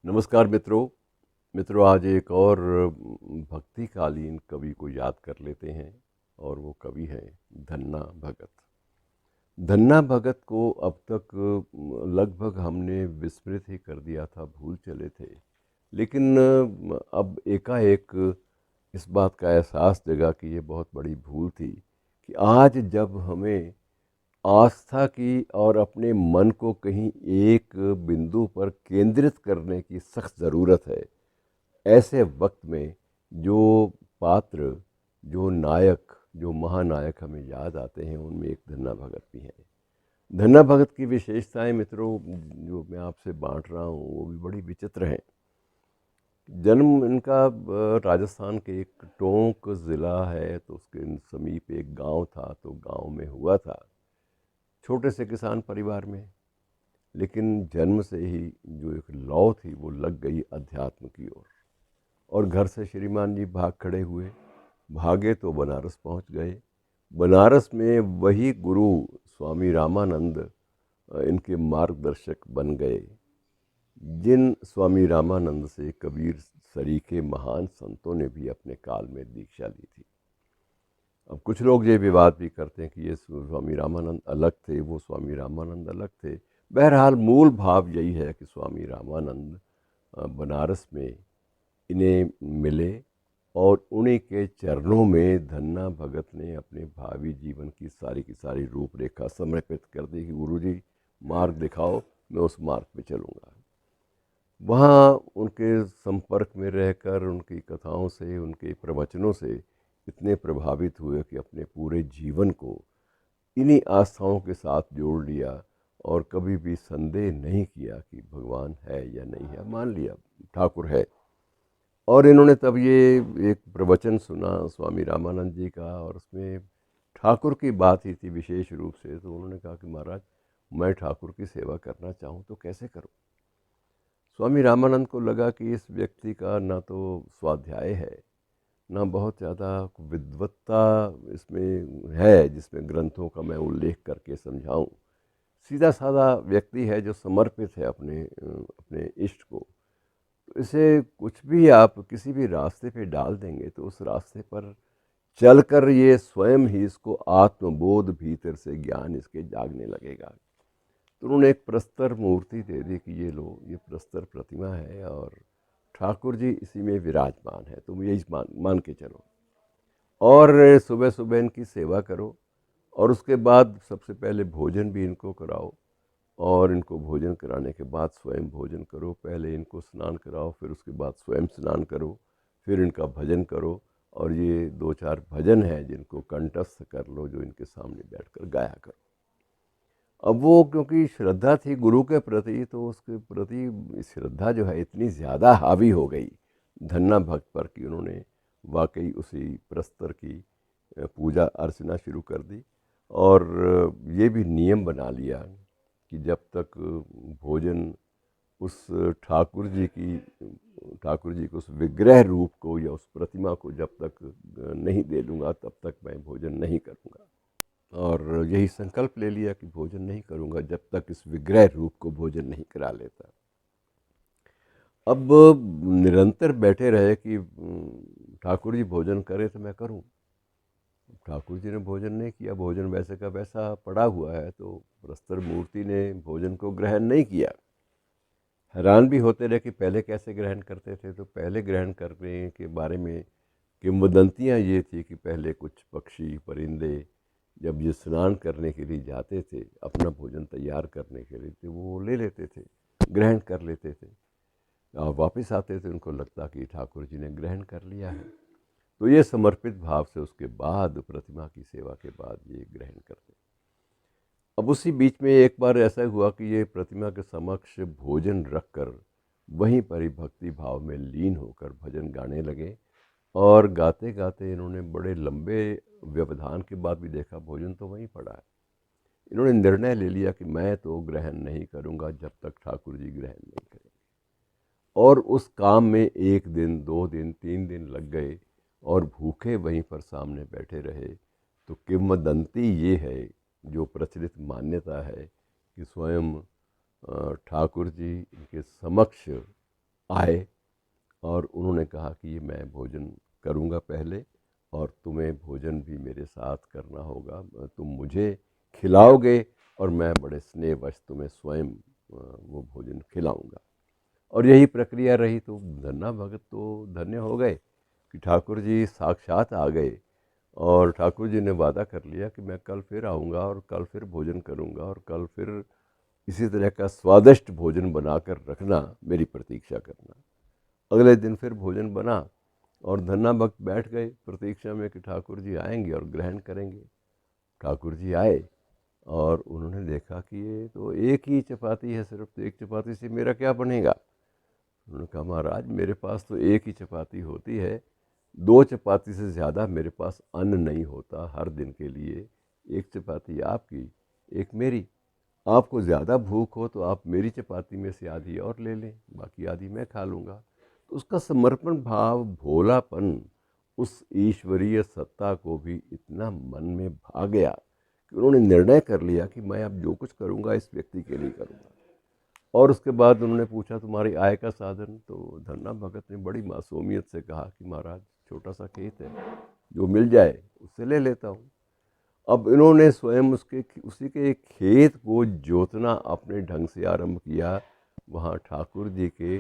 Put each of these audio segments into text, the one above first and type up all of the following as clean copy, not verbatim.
नमस्कार मित्रों आज एक और भक्तिकालीन कवि को याद कर लेते हैं और वो कवि हैं धन्ना भगत। धन्ना भगत को अब तक लगभग हमने विस्मृत ही कर दिया था, भूल चले थे। लेकिन अब एकाएक इस बात का एहसास जगा कि ये बहुत बड़ी भूल थी कि आज जब हमें आस्था की और अपने मन को कहीं एक बिंदु पर केंद्रित करने की सख्त ज़रूरत है, ऐसे वक्त में जो पात्र, जो नायक, जो महानायक हमें याद आते हैं उनमें एक धन्ना भगत भी हैं। धन्ना भगत की विशेषताएं मित्रों जो मैं आपसे बांट रहा हूँ वो भी बड़ी विचित्र हैं। जन्म इनका राजस्थान के एक टोंक ज़िला है, तो उसके समीप एक गांव था, तो गांव में हुआ था, छोटे से किसान परिवार में। लेकिन जन्म से ही जो एक लौ थी वो लग गई अध्यात्म की ओर, और घर से श्रीमान जी भाग खड़े हुए। भागे तो बनारस पहुंच गए। बनारस में वही गुरु स्वामी रामानंद इनके मार्गदर्शक बन गए, जिन स्वामी रामानंद से कबीर सरीखे महान संतों ने भी अपने काल में दीक्षा ली थी। अब कुछ लोग ये विवाद भी करते हैं कि ये स्वामी रामानंद अलग थे, वो स्वामी रामानंद अलग थे। बहरहाल मूल भाव यही है कि स्वामी रामानंद बनारस में इन्हें मिले और उन्हीं के चरणों में धन्ना भगत ने अपने भावी जीवन की सारी रूपरेखा समर्पित कर दी कि गुरुजी मार्ग दिखाओ, मैं उस मार्ग पे चलूँगा। वहाँ उनके संपर्क में रहकर उनकी कथाओं से, उनके प्रवचनों से इतने प्रभावित हुए कि अपने पूरे जीवन को इन्हीं आस्थाओं के साथ जोड़ लिया और कभी भी संदेह नहीं किया कि भगवान है या नहीं है, मान लिया ठाकुर है। और इन्होंने तब ये एक प्रवचन सुना स्वामी रामानंद जी का, और उसमें ठाकुर की बात ही थी विशेष रूप से। तो उन्होंने कहा कि महाराज, मैं ठाकुर की सेवा करना चाहूँ तो कैसे करूँ। स्वामी रामानंद को लगा कि इस व्यक्ति का ना तो स्वाध्याय है, ना बहुत ज़्यादा विद्वत्ता इसमें है जिसमें ग्रंथों का मैं उल्लेख करके समझाऊं। सीधा साधा व्यक्ति है जो समर्पित है अपने इष्ट को। तो इसे कुछ भी आप किसी भी रास्ते पे डाल देंगे तो उस रास्ते पर चलकर ये स्वयं ही इसको आत्मबोध भीतर से ज्ञान इसके जागने लगेगा। तो उन्होंने एक प्रस्तर मूर्ति दे दी कि ये लो, ये प्रस्तर प्रतिमा है और ठाकुर जी इसी में विराजमान है, तुम यही मान के चलो और सुबह सुबह इनकी सेवा करो। और उसके बाद सबसे पहले भोजन भी इनको कराओ, और इनको भोजन कराने के बाद स्वयं भोजन करो। पहले इनको स्नान कराओ, फिर उसके बाद स्वयं स्नान करो, फिर इनका भजन करो। और ये दो चार भजन हैं जिनको कंठस्थ कर लो, जो इनके सामने बैठकर गाया करो। अब वो क्योंकि श्रद्धा थी गुरु के प्रति, तो उसके प्रति श्रद्धा जो है इतनी ज़्यादा हावी हो गई धन्ना भक्त पर कि उन्होंने वाकई उसी प्रस्तर की पूजा अर्चना शुरू कर दी। और ये भी नियम बना लिया कि जब तक भोजन उस ठाकुर जी की ठाकुर जी को उस विग्रह रूप को या उस प्रतिमा को जब तक नहीं दे दूँगा तब तक मैं भोजन नहीं करूँगा। और यही संकल्प ले लिया कि भोजन नहीं करूँगा जब तक इस विग्रह रूप को भोजन नहीं करा लेता। अब निरंतर बैठे रहे कि ठाकुर जी भोजन करे तो मैं करूँ। ठाकुर जी ने भोजन नहीं किया, भोजन वैसे का वैसा पड़ा हुआ है, तो प्रस्तर मूर्ति ने भोजन को ग्रहण नहीं किया। हैरान भी होते रहे कि पहले कैसे ग्रहण करते थे। तो पहले ग्रहण करने के बारे में किंवदंतियाँ ये थी कि पहले कुछ पक्षी परिंदे जब ये स्नान करने के लिए जाते थे, अपना भोजन तैयार करने के लिए, तो वो ले लेते थे, ग्रहण कर लेते थे। और वापस आते थे, उनको लगता कि ठाकुर जी ने ग्रहण कर लिया है। तो ये समर्पित भाव से उसके बाद प्रतिमा की सेवा के बाद ये ग्रहण करते। अब उसी बीच में एक बार ऐसा हुआ कि ये प्रतिमा के समक्ष भोजन रखकर वहीं पर ही भक्ति भाव में लीन होकर भजन गाने लगे। और गाते गाते इन्होंने बड़े लंबे व्यवधान के बाद भी देखा भोजन तो वहीं पड़ा है। इन्होंने निर्णय ले लिया कि मैं तो ग्रहण नहीं करूंगा जब तक ठाकुर जी ग्रहण नहीं करेंगे। और उस काम में एक दिन, दो दिन, तीन दिन लग गए और भूखे वहीं पर सामने बैठे रहे। तो किंवदंती ये है, जो प्रचलित मान्यता है कि स्वयं ठाकुर जी इनके समक्ष आए और उन्होंने कहा कि ये मैं भोजन करूँगा पहले और तुम्हें भोजन भी मेरे साथ करना होगा, तुम मुझे खिलाओगे और मैं बड़े स्नेहवश तुम्हें स्वयं वो भोजन खिलाऊँगा। और यही प्रक्रिया रही, तो धन्ना भगत तो धन्य हो गए कि ठाकुर जी साक्षात आ गए और ठाकुर जी ने वादा कर लिया कि मैं कल फिर आऊँगा और कल फिर भोजन करूँगा और कल फिर इसी तरह का स्वादिष्ट भोजन बनाकर रखना, मेरी प्रतीक्षा करना। अगले दिन फिर भोजन बना और धन्ना भक्त बैठ गए प्रतीक्षा में कि ठाकुर जी आएंगे और ग्रहण करेंगे। ठाकुर जी आए और उन्होंने देखा कि ये तो एक ही चपाती है सिर्फ, तो एक चपाती से मेरा क्या बनेगा। उन्होंने कहा महाराज मेरे पास तो एक ही चपाती होती है, दो चपाती से ज़्यादा मेरे पास अन्न नहीं होता हर दिन के लिए। एक चपाती आपकी, एक मेरी। आपको ज़्यादा भूख हो तो आप मेरी चपाती में से आधी और ले लें, बाकी आधी मैं खा लूँगा। तो उसका समर्पण भाव, भोलापन उस ईश्वरीय सत्ता को भी इतना मन में भा गया कि उन्होंने निर्णय कर लिया कि मैं अब जो कुछ करूँगा इस व्यक्ति के लिए करूँगा। और उसके बाद उन्होंने पूछा तुम्हारी आय का साधन, तो धन्ना भगत ने बड़ी मासूमियत से कहा कि महाराज छोटा सा खेत है, जो मिल जाए उससे ले लेता हूँ। अब इन्होंने स्वयं उसी के खेत को जोतना अपने ढंग से आरंभ किया। वहाँ ठाकुर जी के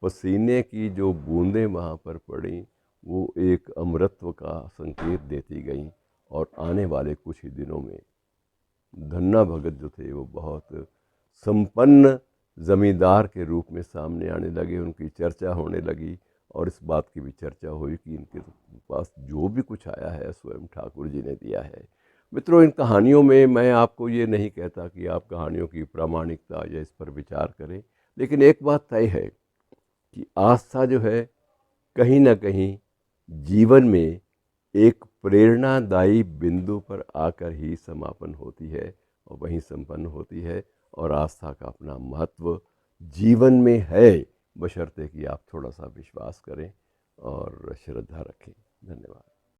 पसीने की जो बूंदें वहाँ पर पड़ी, वो एक अमृतत्व का संकेत देती गईं और आने वाले कुछ ही दिनों में धन्ना भगत जो थे वो बहुत संपन्न ज़मींदार के रूप में सामने आने लगे। उनकी चर्चा होने लगी और इस बात की भी चर्चा हुई कि इनके पास जो भी कुछ आया है स्वयं ठाकुर जी ने दिया है। मित्रों, इन कहानियों में मैं आपको ये नहीं कहता कि आप कहानियों की प्रामाणिकता या इस पर विचार करें, लेकिन एक बात तय है कि आस्था जो है कहीं ना कहीं जीवन में एक प्रेरणादायी बिंदु पर आकर ही समापन होती है और वहीं संपन्न होती है। और आस्था का अपना महत्व जीवन में है, बशर्ते कि आप थोड़ा सा विश्वास करें और श्रद्धा रखें। धन्यवाद।